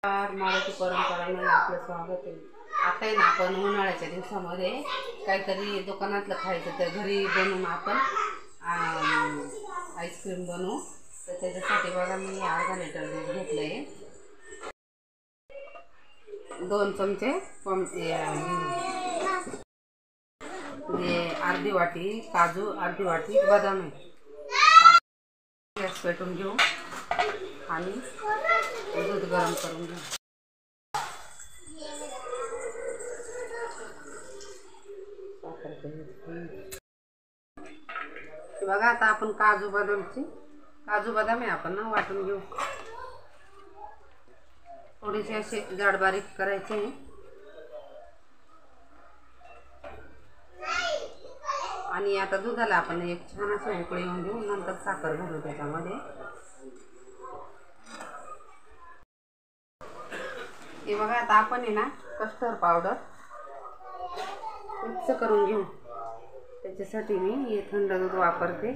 मराठी परंपरांमध्ये आपलं स्वागत आहे. आता आहे ना, आपण उन्हाळ्याच्या दिवसामध्ये काहीतरी दुकानातलं खायचं तर घरी बनवून आपण आईस्क्रीम बनवू. तर त्याच्यासाठी बघा, मी अर्धा लिटर दूध घेतलं आहे. 2 चमचे अर्धी वाटी काजू, अर्धी वाटी बदाम आहे. गॅस पेटून घेऊ आणि दूध गरम करून घेऊ. बघा, आता आपण काजू बदाम आहे आपण ना वाटून घेऊ. थोडेसे असे जाड बारीक करायचे. आणि आता दुधाला आपण एक छान असं उकळी येऊन देऊ. नंतर साखर घालू त्याच्यामध्ये. हे बघा, आता आपण आहे ना कस्टर्ड पावडर मिक्स करून घेऊ. त्याच्यासाठी मी हे थंड दूध वापरते.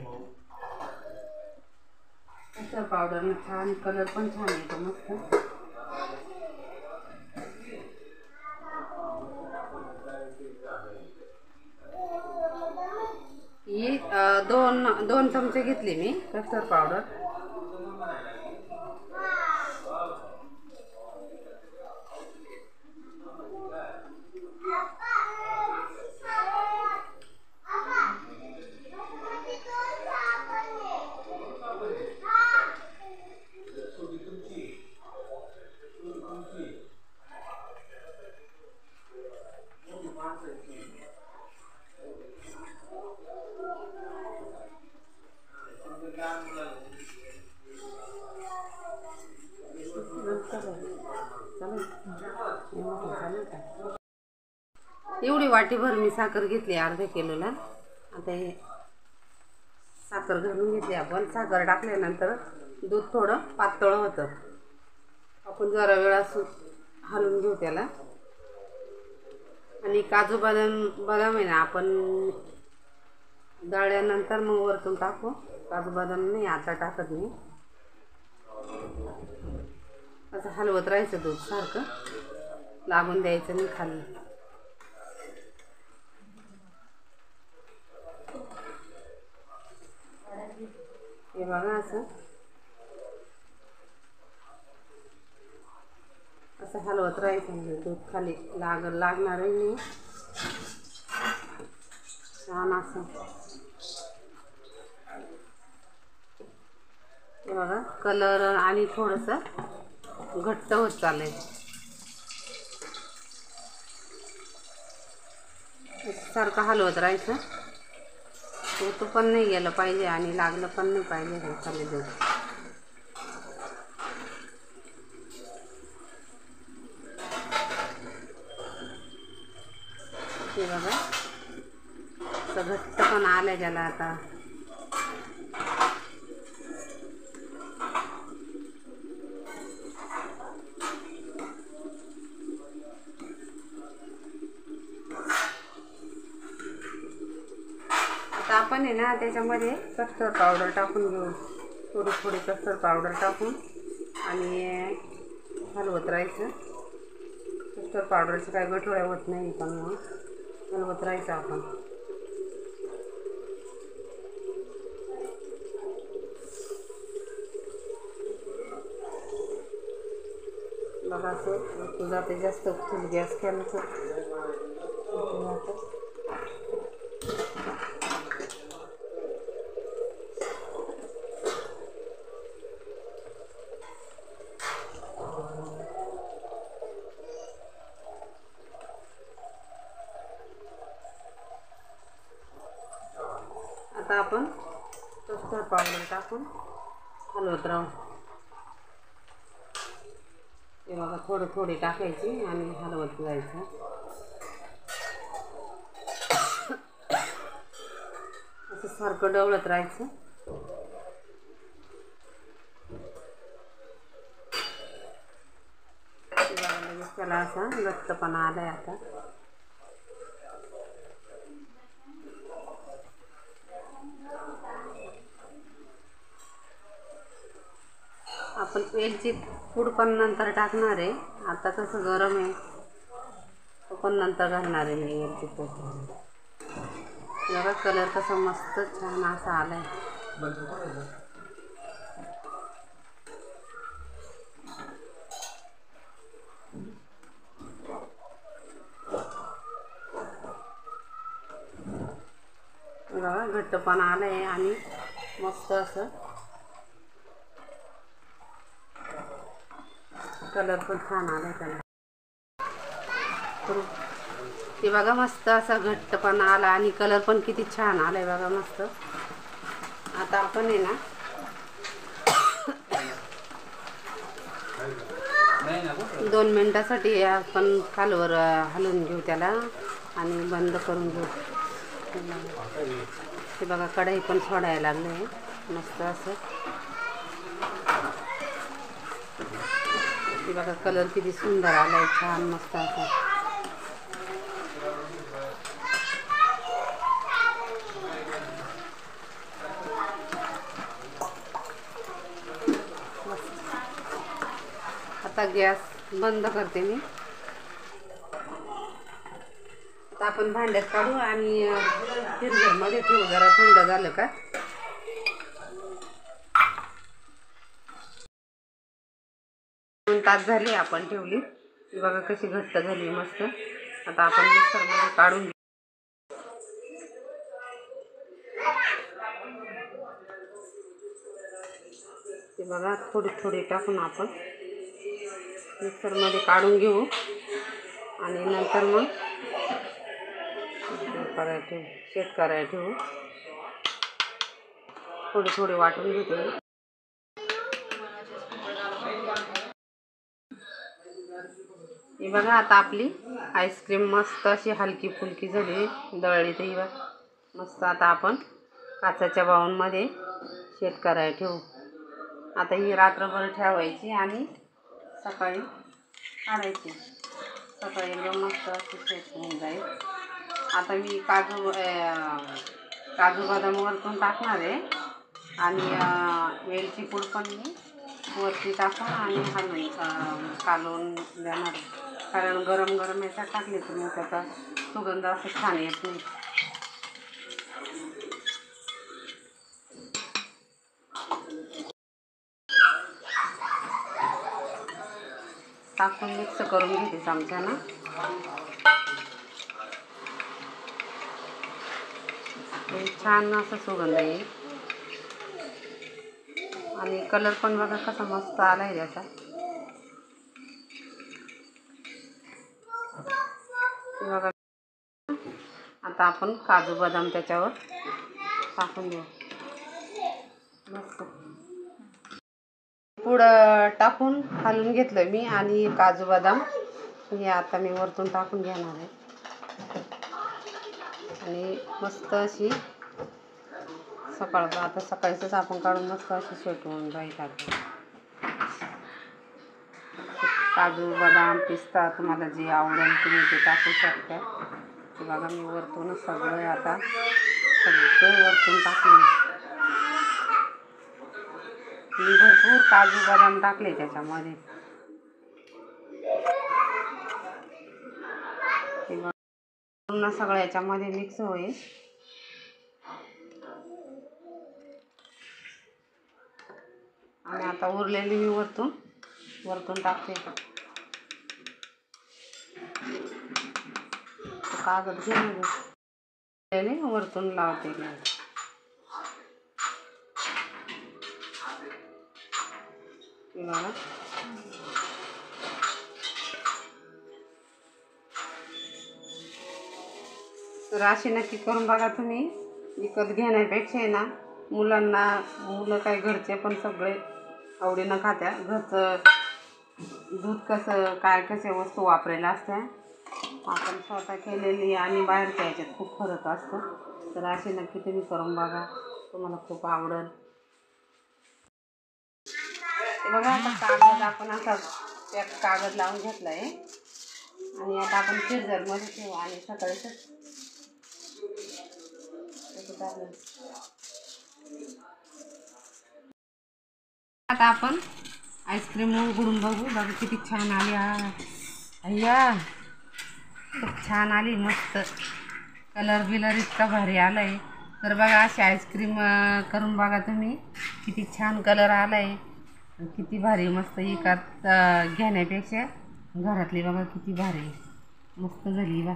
कस्टर्ड पावडरने छान कलर पण छान येतो मस्त. ही 2 चमचे घेतली मी कस्टर्ड पावडर. एवढी वाटीभर मी साखर घेतली अर्धा किलोला. आता हे साखर घालून घेतली आपण. साखर टाकल्यानंतर दूध थोडं पातळ होतं. आपण जरा वेळ असं हलवून घेऊ त्याला. आणि काजू बदाम आहे ना, आपण दळल्यानंतर मग वरतून टाकू. काजू बदाम नाही आता टाकत मी. असं हलवत राहायचं, दूध सारखं लागून द्यायचं नाही खाली. हे बघा, असं हलवत राहायचं म्हणजे दूध खाली लागणार नाही. छान असं हे बघा, कलर आणि थोडंसं घट्ट होत चालेल. सारखं हलवत राहायचं. तो पण नाही गेलं पाहिजे आणि लागलं पण नाही पाहिजे हे खाली दूध. हे बघा, असं घट्ट पण आलं त्याला आता. आता आपण आहे ना त्याच्यामध्ये कस्टर्ड पावडर टाकून घेऊ. थोडी कस्टर्ड पावडर टाकून आणि हलवत राहायचं. कस्टर्ड पावडरचं काही गठोळ्या होत नाही, पण मग हलवत राहायचं आपण. बघा, असं तुझा ते जास्त फुल गॅस केलं आता आपण कस्टर्ड पावडर टाकून हलवत राहू. ते बघा, थोडी टाकायची आणि हलवत जायचं. असं सारखं ढवळत राहायचं. लगेच त्याला असा घट्टपणा आलाय आता. आपण वेलची पूड पण नंतर टाकणार आहे, आता कसं गरम आहे तो पण नंतर घालणार आहे मी वेलची पूड. बघा कलर कसा मस्त छान असा आलाय. बघा घट्टपणा आलाय आणि मस्त असं कलर पण छान आलाय त्याला. ते बघा मस्त असा घट्टपणा आला आणि कलर पण किती छान आलाय बघा मस्त. आता आपण आहे ना 2 मिनिटासाठी आपण खालवर हलवून घेऊ त्याला आणि बंद करून घेऊ. ते बघा कढई पण सोडायला लागले मस्त असं. ते बघा कलर किती सुंदर आलाय छान मस्त असं. आता गॅस बंद करते मी. आता आपण भांड्यात काढू आणि फ्रीजरमध्ये ठेवू जरा थंड झालं का. 2 तास झाले आपण ठेवली. बघा कशी घट्ट झाली मस्त. आता आपण मिक्सरमध्ये काढून घेऊ. ते बघा थोडी थोडी टाकून आपण मिक्सरमध्ये काढून घेऊ आणि नंतर मग सेट करायला ठेवू. थोडी थोडी वाटून घेते. हे बघा आता आपली आईस्क्रीम मस्त अशी हलकी फुलकी झाली दळली. तर ही मस्त आता आपण काचेच्या बाउलमध्ये सेट करायला ठेवू. आता ही रात्रभर ठेवायची आणि सकाळी काढायची. सकाळी एकदम मस्त अशी सेट होऊन जाईल. आता मी काजू बदाम वरतून टाकणार आहे आणि वेलची पूड पण मी वरती टाकून आणि हलवून कालवून देणार आहे. कारण गरम गरम याच्यात टाकली तर मग त्याचा सुगंध असं छान येत नाही. टाकून मिक्स करून घेते चमच्यानं. छान असं सुगंध येईल आणि कलर पण बघा कसा मस्त आला आहे त्याचा. बघा आता आपण काजू बदाम त्याच्यावर टाकून देऊ. मस्त पूड टाकून हलवून घेतलं मी आणि काजू बदाम हे आता मी वरतून टाकून घेणार आहे आणि मस्त अशी आता सकाळीच आपण काढून मस्त अशी शेटवून जाईल. काजू बदाम पिस्ता तुम्हाला जे आवडेल तुम्ही ते टाकू शकता. ते बघा मी वरतूनच सगळं वरतून टाकले. मी भरपूर काजू बदाम टाकले त्याच्यामध्ये. पूर्ण सगळं याच्यामध्ये मिक्स होईल. आणि आता उरलेली मी वरतून टाकते. कागद घेऊन वरतून लावते. बघा तर अशी नक्की करून बघा तुम्ही. विकत घेण्यापेक्षा आहे ना मुलं काय घरचे पण सगळे आवडीनं खात्या. घरचं दूध कसे वस्तू वापरायला असत्या. आपण स्वतः केलेली आणि बाहेरच्या याच्यात खूप फरक असतो. तर अशी नक्की तुम्ही करून बघा, तुम्हाला खूप आवडेल. बघा आता कागद आपण असा कागद लावून घेतला आहे आणि आता आपण फ्रीजरमध्ये ठेवू आणि सकाळीच आता आपण आईस्क्रीम उघडून बघू. बघा किती छान आली. अय्या खूप छान आली, मस्त कलर बिलर इतका भारी आला आहे. तर बघा अशी आईस्क्रीम करून बघा तुम्ही, किती छान कलर आला आहे, किती भारी मस्त. विकत घेण्यापेक्षा घरातली बघा किती भारी मस्त झाली बा.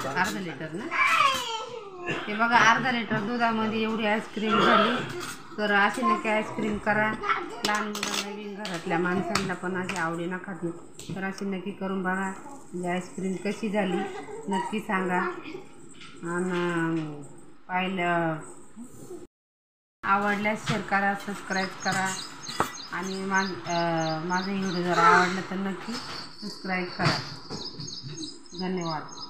अर्धा लिटर ना ते बघा, अर्धा लिटर दुधामध्ये एवढी आईस्क्रीम झाली. तर अशी नक्की आईस्क्रीम करा. लहान मुलांना बी घरातल्या माणसांना पण अशी आवडीनं खाते. तर अशी नक्की करून बघा. म्हणजे आईस्क्रीम कशी झाली नक्की सांगा. आणि पाहिलं आवडल्यास शेअर करा, सबस्क्राईब करा. आणि माझं व्हिडिओ जर आवडलं तर नक्की सबस्क्राईब करा. धन्यवाद.